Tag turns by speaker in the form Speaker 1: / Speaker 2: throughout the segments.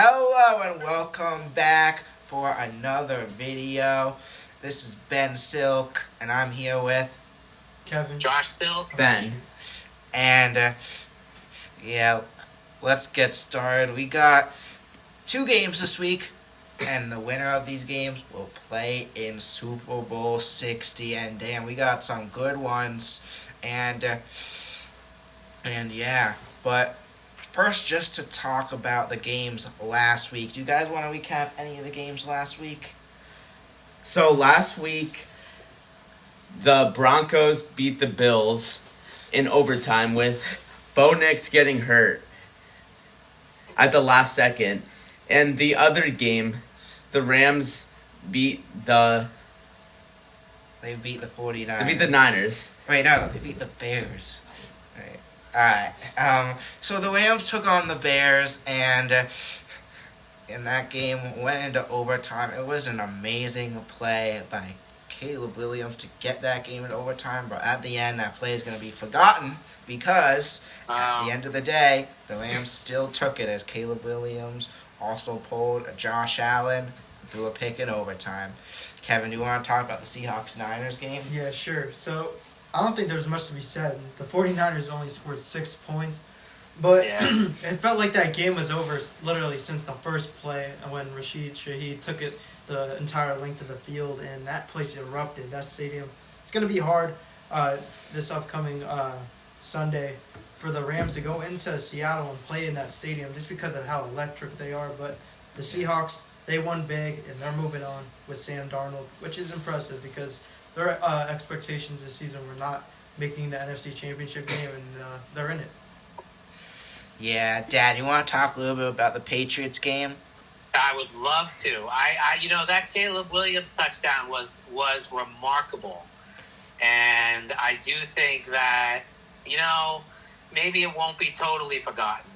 Speaker 1: Hello and welcome back for another video. This is Ben Silk and I'm here with
Speaker 2: Kevin.
Speaker 3: Josh Silk.
Speaker 4: Ben.
Speaker 1: And let's get started. We got 2 games this week and the winner of these games will play in Super Bowl 60, and damn, we got some good ones. But first, just to talk about the games last week. Do you guys want to recap any of the games last week?
Speaker 4: So last week, the Broncos beat the Bills in overtime with Bo Nix getting hurt at the last second. And the other game, the Rams beat the...
Speaker 1: They beat the 49ers.
Speaker 4: They beat the Niners.
Speaker 1: Wait, no, they beat the Bears. Right. Alright. So the Rams took on the Bears, and in that game went into overtime. It was an amazing play by Caleb Williams to get that game in overtime, but at the end, that play is going to be forgotten because at the end of the day, the Rams still took it as Caleb Williams also pulled a Josh Allen and threw a pick in overtime. Kevin, do you want to talk about the Seahawks-Niners game?
Speaker 2: Yeah, sure. So, I don't think there's much to be said. The 49ers only scored 6 points, but it felt like that game was over literally since the first play when Rashid Shaheed took it the entire length of the field, and that place erupted, that stadium. It's going to be hard this upcoming Sunday for the Rams to go into Seattle and play in that stadium just because of how electric they are, but the Seahawks, they won big, and they're moving on with Sam Darnold, which is impressive because their expectations this season were not making the NFC Championship game, and they're in it.
Speaker 1: Yeah, Dad, you want to talk a little bit about the Patriots game?
Speaker 3: I would love to. That Caleb Williams touchdown was remarkable, and I do think that maybe it won't be totally forgotten.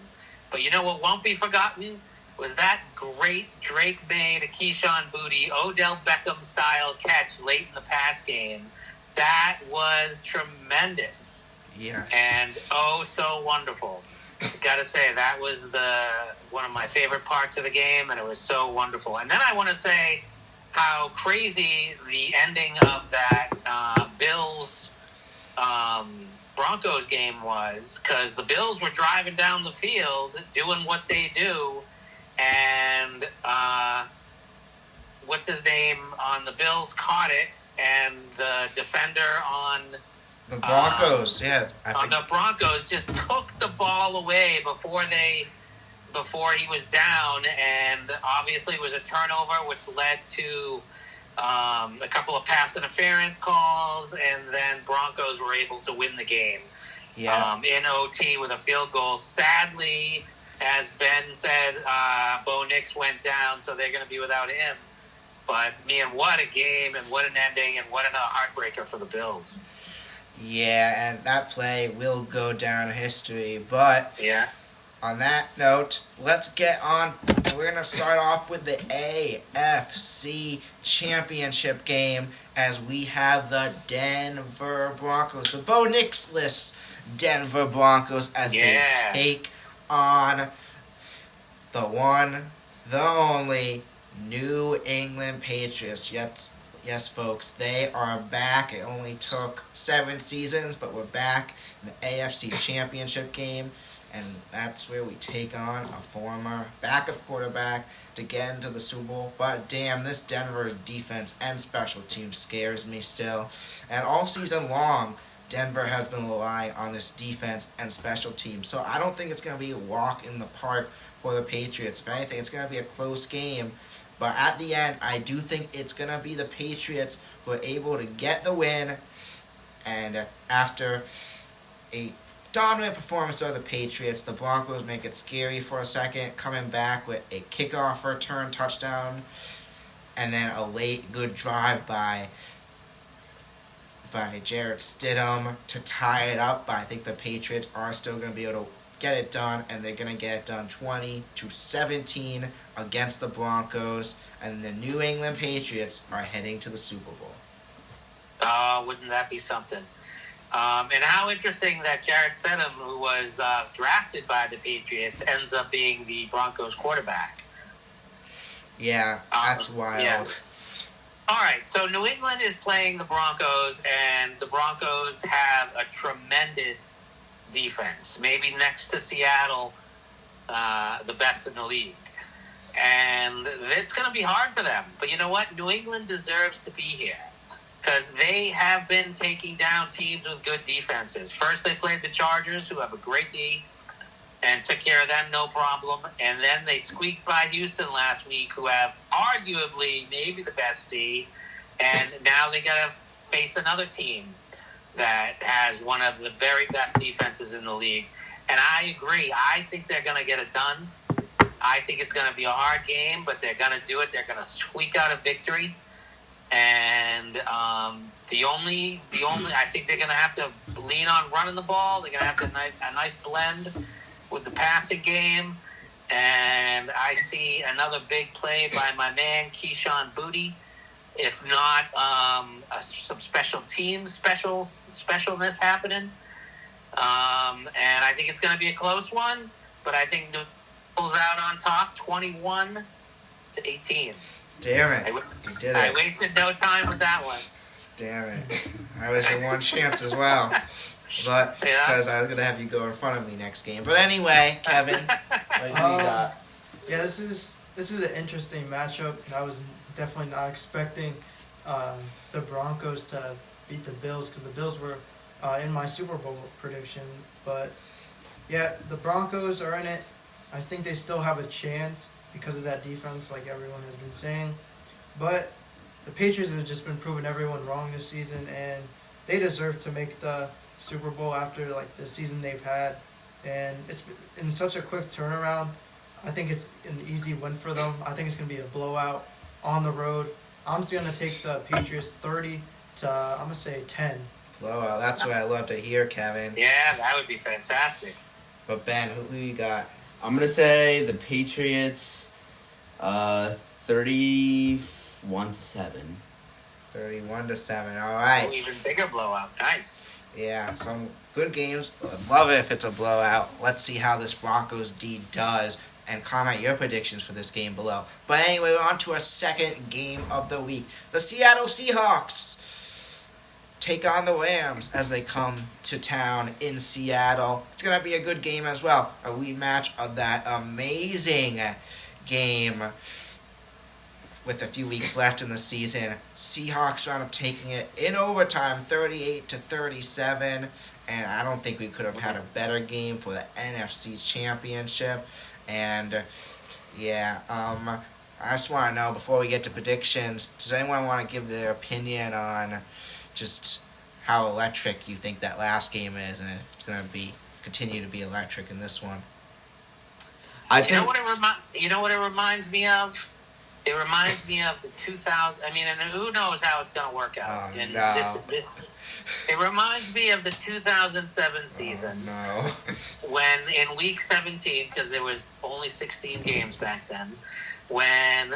Speaker 3: But what won't be forgotten was that great Drake-made Keyshawn Boutte, Odell Beckham-style catch late in the Pats game. That was tremendous.
Speaker 1: Yes.
Speaker 3: And so wonderful. Gotta say, that was one of my favorite parts of the game, and it was so wonderful. And then I want to say how crazy the ending of that Bills Broncos game was, because the Bills were driving down the field doing what they do, and what's his name on the Bills caught it, and the defender on
Speaker 1: the Broncos,
Speaker 3: the Broncos just took the ball away before he was down, and obviously it was a turnover, which led to a couple of pass interference calls, and then Broncos were able to win the game in OT with a field goal. Sadly, as Ben said, Bo Nix went down, so they're going to be without him. But, man, what a game, and what an ending, and what a heartbreaker for the Bills.
Speaker 1: Yeah, and that play will go down in history. But on that note, let's get on. We're going to start off with the AFC Championship game as we have the Denver Broncos, the Bo Nix-less Denver Broncos, as they take on the one, the only New England Patriots. Yes, folks, they are back. It only took 7 seasons, but we're back in the AFC Championship game, and that's where we take on a former backup quarterback to get into the Super Bowl. But damn, this Denver defense and special team scares me still. And all season long, Denver has been relying on this defense and special teams. So I don't think it's going to be a walk in the park for the Patriots. If anything, it's going to be a close game. But at the end, I do think it's going to be the Patriots who are able to get the win. And after a dominant performance of the Patriots, the Broncos make it scary for a second, coming back with a kickoff return touchdown. And then a late good drive by Jarrett Stidham to tie it up. But I think the Patriots are still going to be able to get it done, and they're going to get it done 20-17 against the Broncos, and the New England Patriots are heading to the Super Bowl.
Speaker 3: Wouldn't that be something? And how interesting that Jarrett Stidham, who was drafted by the Patriots, ends up being the Broncos quarterback.
Speaker 1: Yeah, that's wild.
Speaker 3: Yeah. All right, so New England is playing the Broncos, and the Broncos have a tremendous defense, maybe next to Seattle, the best in the league. And it's going to be hard for them. But you know what? New England deserves to be here because they have been taking down teams with good defenses. First, they played the Chargers, who have a great D, and took care of them, no problem. And then they squeaked by Houston last week, who have arguably maybe the best D. And now they got to face another team that has one of the very best defenses in the league. And I agree. I think they're going to get it done. I think it's going to be a hard game, but they're going to do it. They're going to squeak out a victory. And the only, I think they're going to have to lean on running the ball. They're going to have to a nice blend with the passing game. And I see another big play by my man, Keyshawn Booty. If not, some special teams specialness happening. And I think it's going to be a close one, but I think New pulls out on top, 21-18.
Speaker 1: Damn it! You did it.
Speaker 3: I wasted no time with that one.
Speaker 1: Damn it! I was your one chance as well, but because I was gonna have you go in front of me next game. But anyway, Kevin, what you got?
Speaker 2: Yeah, this is an interesting matchup. I was definitely not expecting the Broncos to beat the Bills because the Bills were in my Super Bowl prediction. But yeah, the Broncos are in it. I think they still have a chance because of that defense, like everyone has been saying. But the Patriots have just been proving everyone wrong this season, and they deserve to make the Super Bowl after like the season they've had. And it's in such a quick turnaround. I think it's an easy win for them. I think it's going to be a blowout on the road. I'm just going to take the Patriots 30 to, I'm going to say 10.
Speaker 1: Blowout. That's what I love to hear, Kevin.
Speaker 3: Yeah, that would be fantastic.
Speaker 1: But Ben, who you got?
Speaker 4: I'm gonna say the Patriots, 31-7.
Speaker 1: 31-7. All right.
Speaker 3: Oh, even bigger blowout. Nice.
Speaker 1: Yeah, some good games. I'd love it if it's a blowout. Let's see how this Broncos D does, and comment your predictions for this game below. But anyway, we're on to our second game of the week. The Seattle Seahawks take on the Rams as they come to town in Seattle. It's going to be a good game as well. A rematch of that amazing game with a few weeks left in the season. Seahawks wound up taking it in overtime, 38-37. And I don't think we could have had a better game for the NFC Championship. And yeah, I just want to know, before we get to predictions, does anyone want to give their opinion on just how electric you think that last game is, and if it's going to be continue to be electric in this one?
Speaker 3: You know what it reminds me of? It reminds me of the 2000. I mean, and who knows how it's going to work out? And
Speaker 1: no.
Speaker 3: It reminds me of the 2007 season.
Speaker 1: No.
Speaker 3: When in week 17, because there was only 16 games back then, and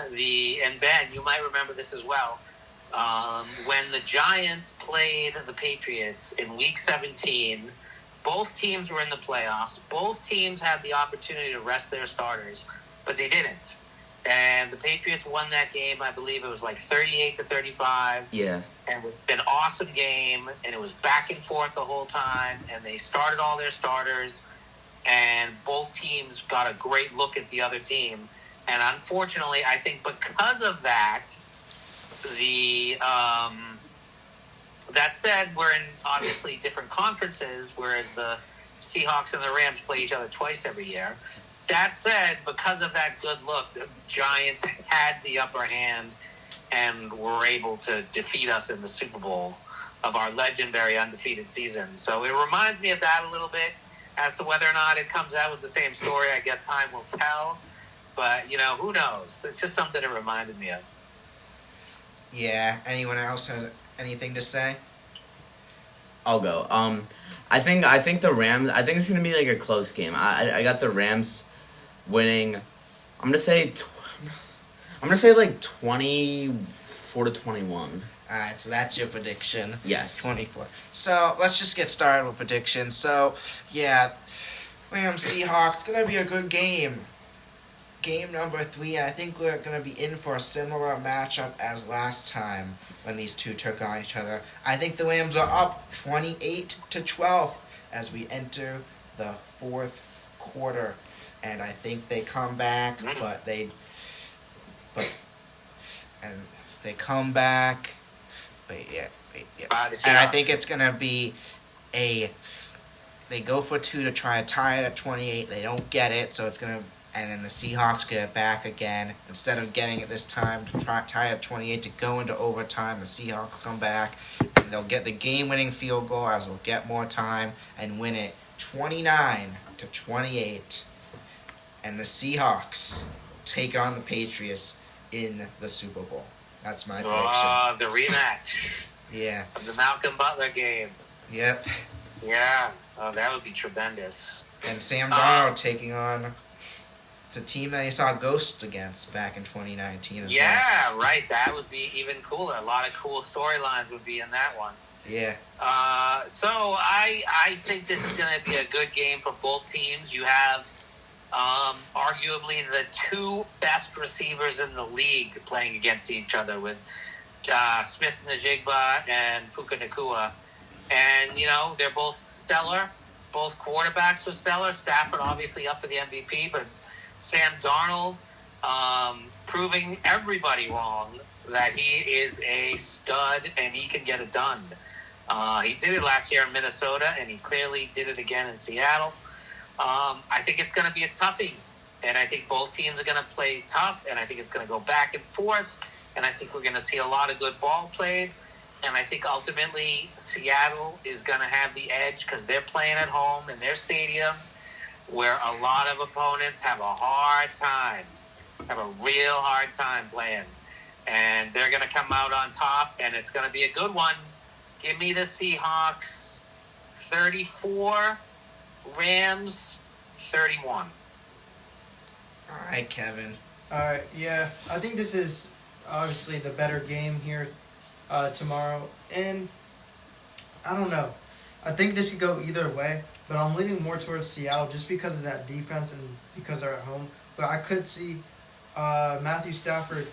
Speaker 3: Ben, you might remember this as well. When the Giants played the Patriots in Week 17, both teams were in the playoffs. Both teams had the opportunity to rest their starters, but they didn't. And the Patriots won that game. I believe it was like 38-35.
Speaker 4: Yeah.
Speaker 3: And it was an awesome game, and it was back and forth the whole time. And they started all their starters, and both teams got a great look at the other team. And unfortunately, I think because of that, that said, we're in obviously different conferences, whereas the Seahawks and the Rams play each other twice every year. That said, because of that good look, the Giants had the upper hand and were able to defeat us in the Super Bowl of our legendary undefeated season. So it reminds me of that a little bit. As to whether or not it comes out with the same story, I guess time will tell. But, who knows? It's just something it reminded me of.
Speaker 1: Yeah. Anyone else has anything to say?
Speaker 4: I'll go. I think the Rams. I think it's gonna be like a close game. I got the Rams winning. I'm gonna say like 24-21.
Speaker 1: All right, so that's your prediction.
Speaker 4: Yes.
Speaker 1: 24. So let's just get started with predictions. So yeah, Rams Seahawks, gonna be a good game. game number 3, and I think we're going to be in for a similar matchup as last time when these two took on each other. I think the Rams are up 28-12 as we enter the fourth quarter, and I think they come back, they come back. And I think it's going to be they go for 2 to try to tie it at 28. They don't get it, so it's going to, and then the Seahawks get it back again. Instead of getting it this time to tie at 28 to go into overtime, the Seahawks will come back, and they'll get the game-winning field goal as they'll get more time and win it 29-28. And the Seahawks take on the Patriots in the Super Bowl. That's my prediction.
Speaker 3: Oh, the rematch.
Speaker 1: Yeah.
Speaker 3: Of the Malcolm Butler game.
Speaker 1: Yep.
Speaker 3: Yeah. Oh, that would be tremendous.
Speaker 1: And Sam Darnold taking on the team that he saw Ghost against back in 2019 as well.
Speaker 3: Yeah, right. That would be even cooler. A lot of cool storylines would be in that one.
Speaker 1: Yeah.
Speaker 3: So I think this is going to be a good game for both teams. You have arguably the two best receivers in the league playing against each other with Smith-Njigba and Puka Nacua. And, you know, they're both stellar. Both quarterbacks are stellar. Stafford obviously up for the MVP, but Sam Darnold proving everybody wrong that he is a stud and he can get it done. He did it last year in Minnesota, and he clearly did it again in Seattle. I think it's going to be a toughie, and I think both teams are going to play tough, and I think it's going to go back and forth, and I think we're going to see a lot of good ball played, and I think ultimately Seattle is going to have the edge because they're playing at home in their stadium where a lot of opponents have a real hard time playing, and they're going to come out on top, and it's going to be a good one. Give me the Seahawks 34, Rams 31.
Speaker 1: All right, Kevin.
Speaker 2: All right, yeah. I think this is obviously the better game here tomorrow. And I don't know. I think this could go either way, but I'm leaning more towards Seattle just because of that defense and because they're at home. But I could see Matthew Stafford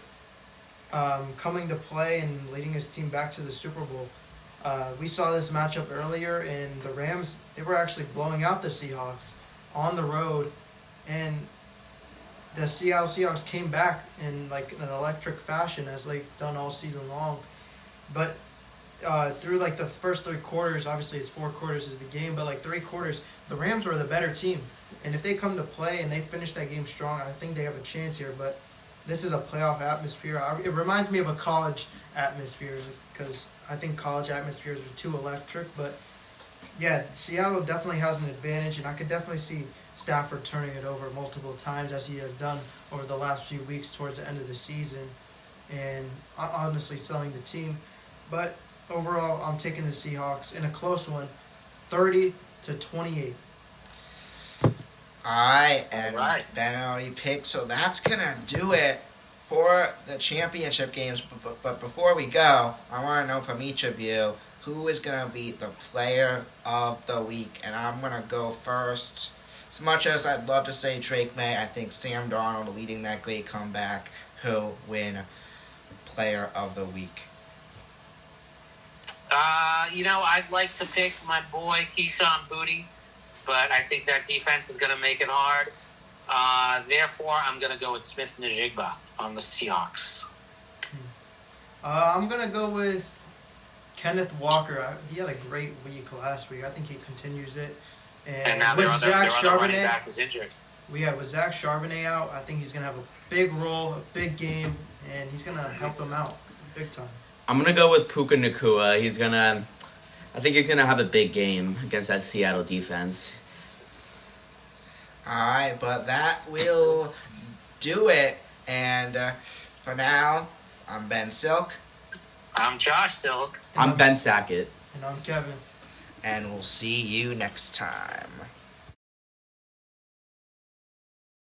Speaker 2: coming to play and leading his team back to the Super Bowl. We saw this matchup earlier, and the Rams, they were actually blowing out the Seahawks on the road, and the Seattle Seahawks came back in like an electric fashion as they've done all season long. But through like the first 3 quarters, obviously it's 4 quarters is the game, but like 3 quarters, the Rams were the better team. And if they come to play and they finish that game strong, I think they have a chance here. But this is a playoff atmosphere. It reminds me of a college atmosphere because I think college atmospheres are too electric. But yeah, Seattle definitely has an advantage, and I could definitely see Stafford turning it over multiple times as he has done over the last few weeks towards the end of the season, and honestly selling the team. But overall, I'm taking the Seahawks in a close one, 30-28.
Speaker 1: Alright, and Ben already picked, so that's going to do it for the championship games. But before we go, I want to know from each of you who is going to be the player of the week. And I'm going to go first. As much as I'd love to say Drake May, I think Sam Darnold leading that great comeback, who'll win player of the week.
Speaker 3: I'd like to pick my boy Keyshawn Boutte, but I think that defense is going to make it hard. Therefore, I'm going to go with Smith-Njigba on the Seahawks.
Speaker 2: I'm going to go with Kenneth Walker. He had a great week last week. I think he continues it.
Speaker 3: And now their other running back is injured.
Speaker 2: With Zach Charbonnet out, I think he's going to have a big role, a big game, and he's going to help them out big time.
Speaker 4: I'm going to go with Puka Nacua. I think he's going to have a big game against that Seattle defense.
Speaker 1: Alright, but that will do it. And for now, I'm Ben Silk.
Speaker 3: I'm Josh Silk.
Speaker 4: I'm Ben Sackett.
Speaker 2: And I'm Kevin.
Speaker 1: And we'll see you next time.